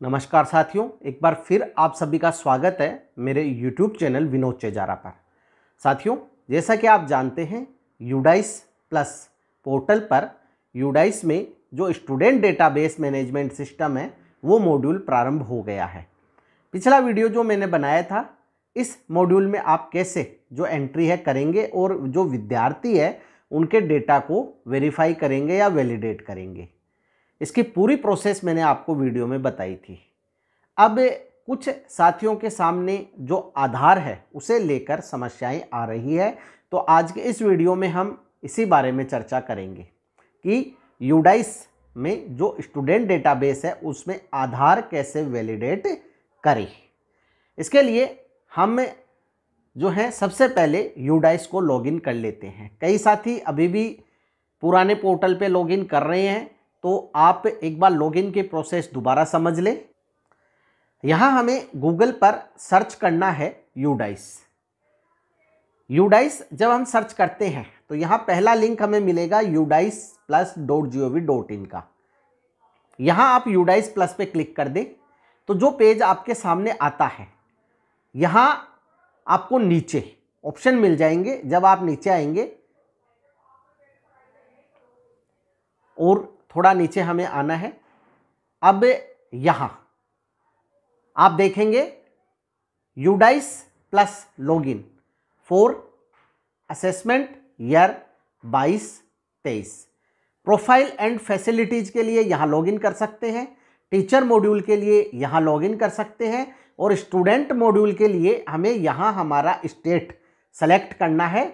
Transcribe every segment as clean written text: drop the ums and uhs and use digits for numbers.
नमस्कार साथियों, एक बार फिर आप सभी का स्वागत है मेरे YouTube चैनल विनोद चेजारा पर। साथियों, जैसा कि आप जानते हैं यूडाइस प्लस पोर्टल पर यूडाइस में जो स्टूडेंट डेटाबेस मैनेजमेंट सिस्टम है वो मॉड्यूल प्रारंभ हो गया है। पिछला वीडियो जो मैंने बनाया था, इस मॉड्यूल में आप कैसे जो एंट्री है करेंगे और जो विद्यार्थी है उनके डेटा को वेरीफाई करेंगे या वैलिडेट करेंगे, इसकी पूरी प्रोसेस मैंने आपको वीडियो में बताई थी। अब कुछ साथियों के सामने जो आधार है उसे लेकर समस्याएं आ रही है, तो आज के इस वीडियो में हम इसी बारे में चर्चा करेंगे कि यूडाइस में जो स्टूडेंट डेटाबेस है उसमें आधार कैसे वैलिडेट करें। इसके लिए हम जो है सबसे पहले यूडाइस को लॉगिन कर लेते हैं। कई साथी अभी भी पुराने पोर्टल पे लॉगिन कर रहे हैं, तो आप एक बार लॉगिन की प्रोसेस दोबारा समझ लें। यहाँ हमें गूगल पर सर्च करना है यूडाइस। यूडाइस जब हम सर्च करते हैं तो यहाँ पहला लिंक हमें मिलेगा udais+.gov.in का। यहाँ आप यूडाइस प्लस पे क्लिक कर दें तो जो पेज आपके सामने आता है, यहाँ आपको नीचे ऑप्शन मिल जाएंगे। जब आप नीचे आएंगे और थोड़ा नीचे हमें आना है, अब यहाँ आप देखेंगे UDISE plus login for assessment year 22-23। Profile and facilities के लिए यहाँ लॉगिन कर सकते हैं, टीचर मॉड्यूल के लिए यहाँ लॉगिन कर सकते हैं, और स्टूडेंट मॉड्यूल के लिए हमें यहाँ हमारा स्टेट सेलेक्ट करना है।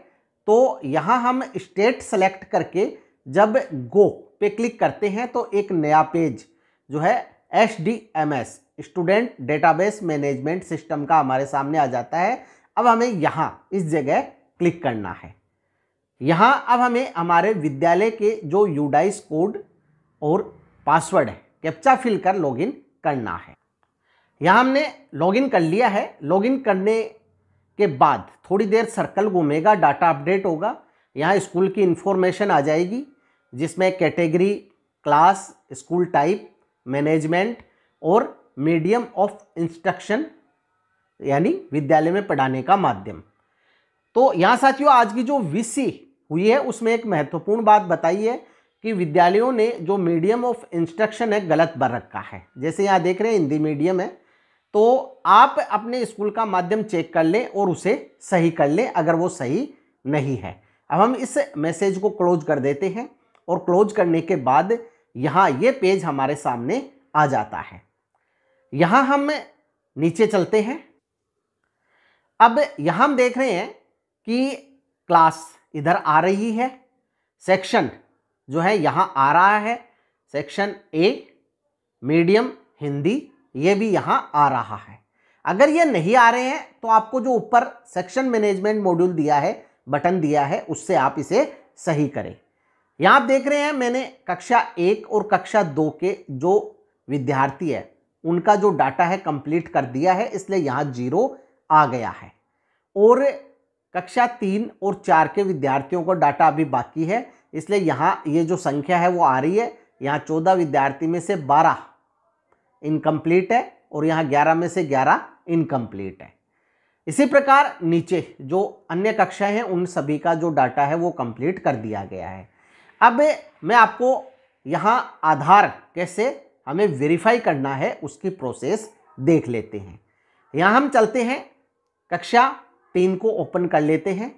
तो यहाँ हम स्टेट सेलेक्ट करके जब गो पे क्लिक करते हैं तो एक नया पेज जो है SDMS student database management system का हमारे सामने आ जाता है। अब हमें यहाँ इस जगह क्लिक करना है। यहाँ अब हमें हमारे विद्यालय के जो यूडाइस कोड और पासवर्ड है कैप्चा फिल कर लॉगिन करना है। यहाँ हमने लॉगिन कर लिया है। लॉगिन करने के बाद थोड़ी देर सर्कल घूमेगा, डाटा अपडेट होगा, यहाँ स्कूल की इंफॉर्मेशन आ जाएगी जिसमें category, class, school type, management और मीडियम ऑफ इंस्ट्रक्शन यानी विद्यालय में पढ़ाने का माध्यम। तो यहाँ साथियों आज की जो वीसी हुई है उसमें एक महत्वपूर्ण बात बताई है कि विद्यालयों ने जो मीडियम ऑफ इंस्ट्रक्शन है गलत भर रखा है। जैसे यहाँ देख रहे हैं हिंदी मीडियम है, तो आप अपने स्कूल का माध्यम चेक कर लें और उसे सही कर लें अगर वो सही नहीं है। अब हम इस मैसेज को क्लोज कर देते हैं और क्लोज करने के बाद यहाँ ये पेज हमारे सामने आ जाता है। यहाँ हम नीचे चलते हैं। अब यहाँ हम देख रहे हैं कि क्लास इधर आ रही है, सेक्शन जो है यहाँ आ रहा है, सेक्शन ए मीडियम हिंदी ये भी यहाँ आ रहा है। अगर ये नहीं आ रहे हैं तो आपको जो ऊपर सेक्शन मैनेजमेंट मॉड्यूल दिया है, बटन दिया है, उससे आप इसे सही करें। यहाँ आप देख रहे हैं मैंने कक्षा 1 और कक्षा 2 के जो विद्यार्थी है उनका जो डाटा है कंप्लीट कर दिया है, इसलिए यहाँ 0 आ गया है। और कक्षा 3 और 4 के विद्यार्थियों को डाटा अभी बाकी है, इसलिए यहाँ ये जो संख्या है वो आ रही है। यहाँ 14 विद्यार्थी में से 12 इनकम्प्लीट है और यहाँ 11 में से 11 इनकम्प्लीट है। इसी प्रकार नीचे जो अन्य कक्षाएं हैं उन सभी का जो डाटा है वो कंप्लीट कर दिया गया है। अब मैं आपको यहाँ आधार कैसे हमें वेरीफाई करना है उसकी प्रोसेस देख लेते हैं। यहाँ हम चलते हैं, कक्षा 3 को ओपन कर लेते हैं,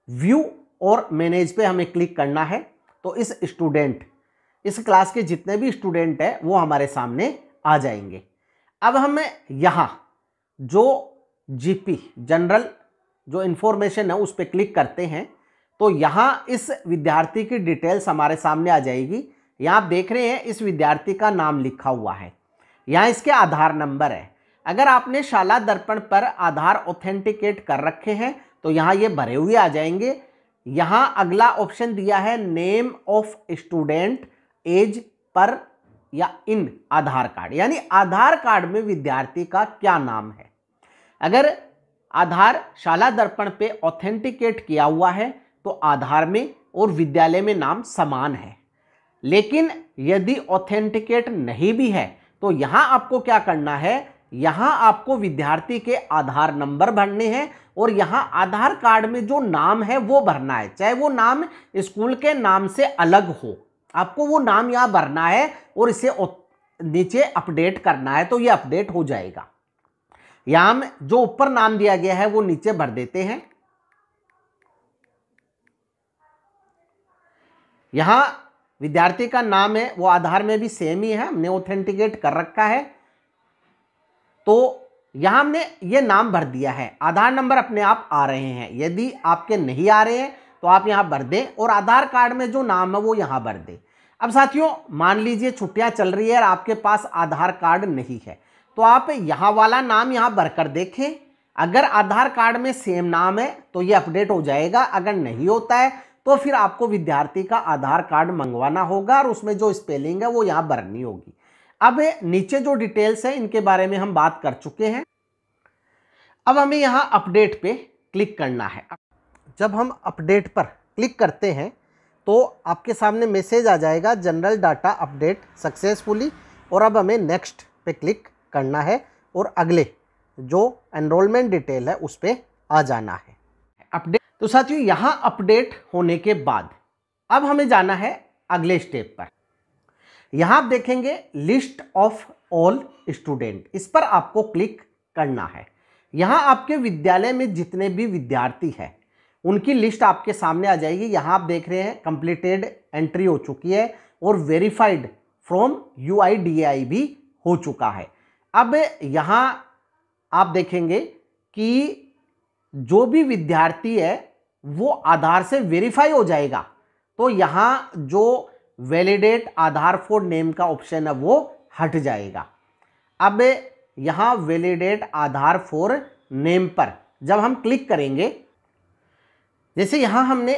व्यू और मैनेज पे हमें क्लिक करना है। तो इस क्लास के जितने भी स्टूडेंट हैं वो हमारे सामने आ जाएंगे। अब हम यहाँ जो जीपी जनरल जो इन्फॉर्मेशन है उस पर क्लिक करते हैं तो यहाँ इस विद्यार्थी की डिटेल्स हमारे सामने आ जाएगी। यहाँ आप देख रहे हैं इस विद्यार्थी का नाम लिखा हुआ है, यहाँ इसके आधार नंबर है। अगर आपने शाला दर्पण पर आधार ऑथेंटिकेट कर रखे हैं तो यहाँ ये भरे हुए आ जाएंगे। यहाँ अगला ऑप्शन दिया है name of student as per या इन आधार कार्ड, यानी आधार कार्ड में विद्यार्थी का क्या नाम है। अगर आधार शाला दर्पण पे ऑथेंटिकेट किया हुआ है तो आधार में और विद्यालय में नाम समान है। लेकिन यदि ऑथेंटिकेट नहीं भी है तो यहां आपको क्या करना है, यहां आपको विद्यार्थी के आधार नंबर भरने हैं और यहां आधार कार्ड में जो नाम है वो भरना है, चाहे वो नाम स्कूल के नाम से अलग हो, आपको वो नाम यहां भरना है और इसे नीचे अपडेट करना है, तो ये अपडेट हो जाएगा। यहां जो ऊपर नाम दिया गया है वो नीचे भर देते हैं। यहां विद्यार्थी का नाम है वो आधार में भी सेम ही है, हमने ऑथेंटिकेट कर रखा है, तो यहां हमने ये नाम भर दिया है। आधार नंबर अपने आप आ रहे हैं, यदि आपके नहीं आ रहे हैं तो आप यहां भर दें और आधार कार्ड में जो नाम है वो यहां भर दें। अब साथियों मान लीजिए छुट्टियां चल रही है और आपके पास आधार कार्ड नहीं है, तो आप यहां वाला नाम यहां भरकर देखें, अगर आधार कार्ड में सेम नाम है तो ये अपडेट हो जाएगा, अगर नहीं होता है तो फिर आपको विद्यार्थी का आधार कार्ड मंगवाना होगा और उसमें जो स्पेलिंग है वो यहां भरनी होगी। अब नीचे जो डिटेल्स है इनके बारे में हम बात कर चुके हैं। अब हमें यहां अपडेट पे क्लिक करना है। जब हम अपडेट पर क्लिक करते हैं तो आपके सामने मैसेज आ जाएगा जनरल डाटा अपडेट सक्सेसफुली, और अब हमें नेक्स्ट पे क्लिक करना है और अगले जो एनरोलमेंट डिटेल है उस पर आ जाना है। अपडेट, तो साथियों यहां अपडेट होने के बाद अब हमें जाना है अगले स्टेप पर। यहां आप देखेंगे लिस्ट ऑफ ऑल स्टूडेंट, इस पर आपको क्लिक करना है। यहां आपके विद्यालय में जितने भी विद्यार्थी हैं उनकी लिस्ट आपके सामने आ जाएगी। यहां आप देख रहे हैं कंप्लीटेड एंट्री हो चुकी है और वेरीफाइड फ्रॉम UIDAI भी हो चुका है। अब यहां आप देखेंगे कि जो भी विद्यार्थी है वो आधार से वेरीफाई हो जाएगा, तो यहां जो वैलिडेट आधार फॉर नेम का ऑप्शन है वो हट जाएगा। अब यहां वैलिडेट आधार फॉर नेम पर जब हम क्लिक करेंगे, जैसे यहां हमने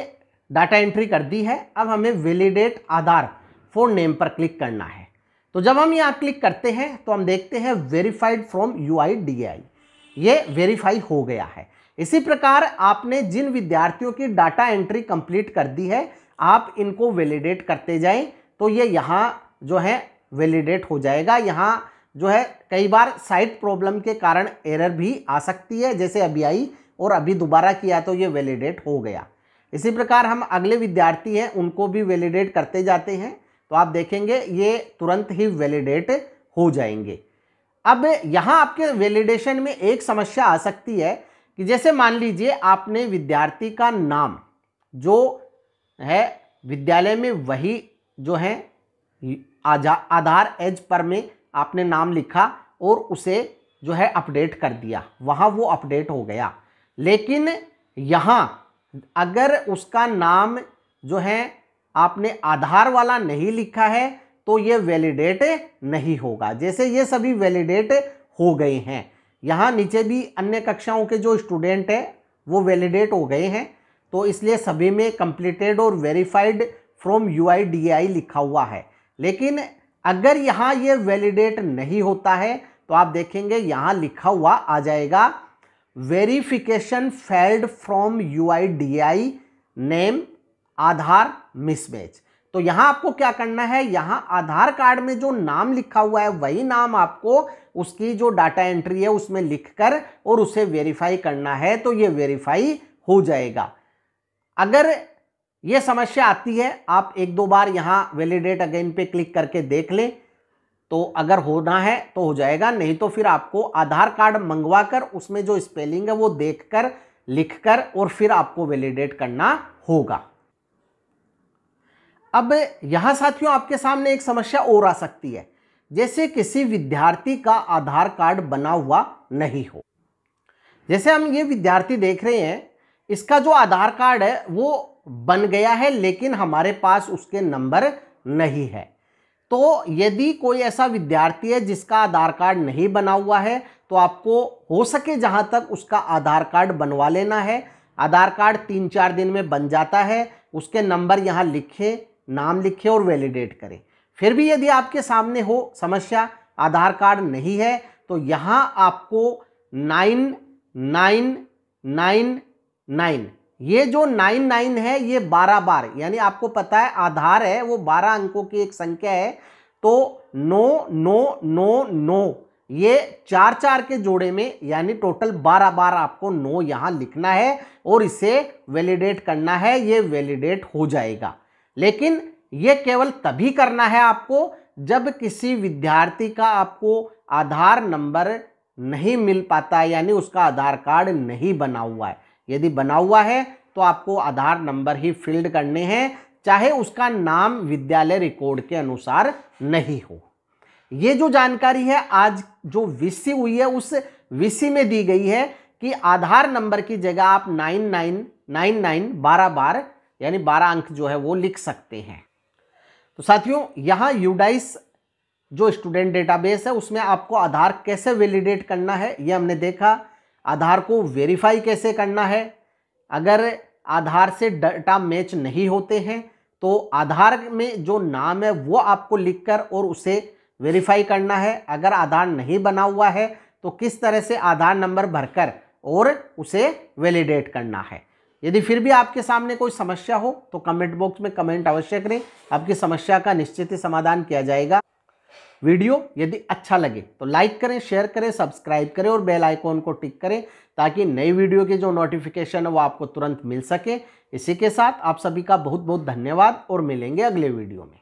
डाटा एंट्री कर दी है, अब हमें वैलिडेट आधार फॉर नेम पर क्लिक करना है। तो जब हम यहां क्लिक करते हैं तो हम देखते हैं वेरीफाइड फ्रॉम UIDAI, ये वेरीफाई हो गया है। इसी प्रकार आपने जिन विद्यार्थियों की डाटा एंट्री कंप्लीट कर दी है आप इनको वैलिडेट करते जाएं, तो ये यहाँ जो है वैलिडेट हो जाएगा। यहाँ जो है कई बार साइट प्रॉब्लम के कारण एरर भी आ सकती है, जैसे अभी आई और अभी दोबारा किया तो ये वैलिडेट हो गया। इसी प्रकार हम अगले विद्यार्थी हैं उनको भी वैलिडेट करते जाते हैं, तो आप देखेंगे ये तुरंत ही वैलिडेट हो जाएंगे। अब यहाँ आपके वैलिडेशन में एक समस्या आ सकती है कि जैसे मान लीजिए आपने विद्यार्थी का नाम जो है विद्यालय में वही जो है आधार एज पर में आपने नाम लिखा और उसे जो है अपडेट कर दिया, वहाँ वो अपडेट हो गया। लेकिन यहाँ अगर उसका नाम जो है आपने आधार वाला नहीं लिखा है तो ये वैलिडेट नहीं होगा। जैसे ये सभी वैलिडेट हो गए हैं, यहाँ नीचे भी अन्य कक्षाओं के जो स्टूडेंट हैं वो वैलिडेट हो गए हैं, तो इसलिए सभी में कंप्लीटेड और वेरीफाइड फ्रॉम UIDAI लिखा हुआ है। लेकिन अगर यहाँ ये वैलिडेट नहीं होता है तो आप देखेंगे यहाँ लिखा हुआ आ जाएगा verification failed from UIDAI name Aadhaar mismatch. तो यहाँ आपको क्या करना है, यहाँ आधार कार्ड में जो नाम लिखा हुआ है वही नाम आपको उसकी जो डाटा एंट्री है उसमें लिखकर और उसे वेरीफाई करना है, तो ये वेरीफाई हो जाएगा। अगर ये समस्या आती है आप एक दो बार यहाँ वैलिडेट अगेन पे क्लिक करके देख लें, तो अगर होना है तो हो जाएगा, नहीं तो फिर आपको आधार कार्ड मंगवा कर उसमें जो स्पेलिंग है वो देखकर लिखकर और फिर आपको वैलिडेट करना होगा। अब यहां साथियों आपके सामने एक समस्या और आ सकती है, जैसे किसी विद्यार्थी का आधार कार्ड बना हुआ नहीं हो। जैसे हम ये विद्यार्थी देख रहे हैं, इसका जो आधार कार्ड है वो बन गया है लेकिन हमारे पास उसके नंबर नहीं है। तो यदि कोई ऐसा विद्यार्थी है जिसका आधार कार्ड नहीं बना हुआ है तो आपको हो सके जहां तक उसका आधार कार्ड बनवा लेना है। आधार कार्ड 3-4 दिन में बन जाता है, उसके नंबर यहाँ लिखे, नाम लिखे और वैलिडेट करें। फिर भी यदि आपके सामने हो समस्या आधार कार्ड नहीं है तो यहाँ आपको 9999 ये जो 99 है ये 12 बार, यानी आपको पता है आधार है वो 12 अंकों की एक संख्या है, तो 9 9 9 9 ये 4 4 के जोड़े में यानी टोटल 12 बार आपको 9 यहां लिखना है और इसे वैलिडेट करना है। ये वैलिडेट हो जाएगा, लेकिन ये केवल तभी करना है आपको जब किसी विद्यार्थी का आपको आधार नंबर नहीं मिल पाता है, यानी उसका आधार कार्ड नहीं बना हुआ है। यदि बना हुआ है तो आपको आधार नंबर ही फिल्ड करने हैं, चाहे उसका नाम विद्यालय रिकॉर्ड के अनुसार नहीं हो। ये जो जानकारी है आज जो वीसी हुई है उस वीसी में दी गई है कि आधार नंबर की जगह आप 9999 12 बार यानी 12 अंक जो है वो लिख सकते हैं। तो साथियों, यहां यूडाइस जो स्टूडेंट डेटाबेस है उसमें आपको आधार कैसे वैलिडेट करना है ये हमने देखा। आधार को वेरीफाई कैसे करना है, अगर आधार से डाटा मैच नहीं होते हैं तो आधार में जो नाम है वो आपको लिखकर और उसे वेरीफाई करना है। अगर आधार नहीं बना हुआ है तो किस तरह से आधार नंबर भरकर और उसे वैलिडेट करना है। यदि फिर भी आपके सामने कोई समस्या हो तो कमेंट बॉक्स में कमेंट अवश्य करें, आपकी समस्या का निश्चित ही समाधान किया जाएगा। वीडियो यदि अच्छा लगे तो लाइक करें, शेयर करें, सब्सक्राइब करें और बेल आइकॉन को टिक करें ताकि नई वीडियो की जो नोटिफिकेशन है वो आपको तुरंत मिल सके। इसी के साथ आप सभी का बहुत बहुत धन्यवाद और मिलेंगे अगले वीडियो में।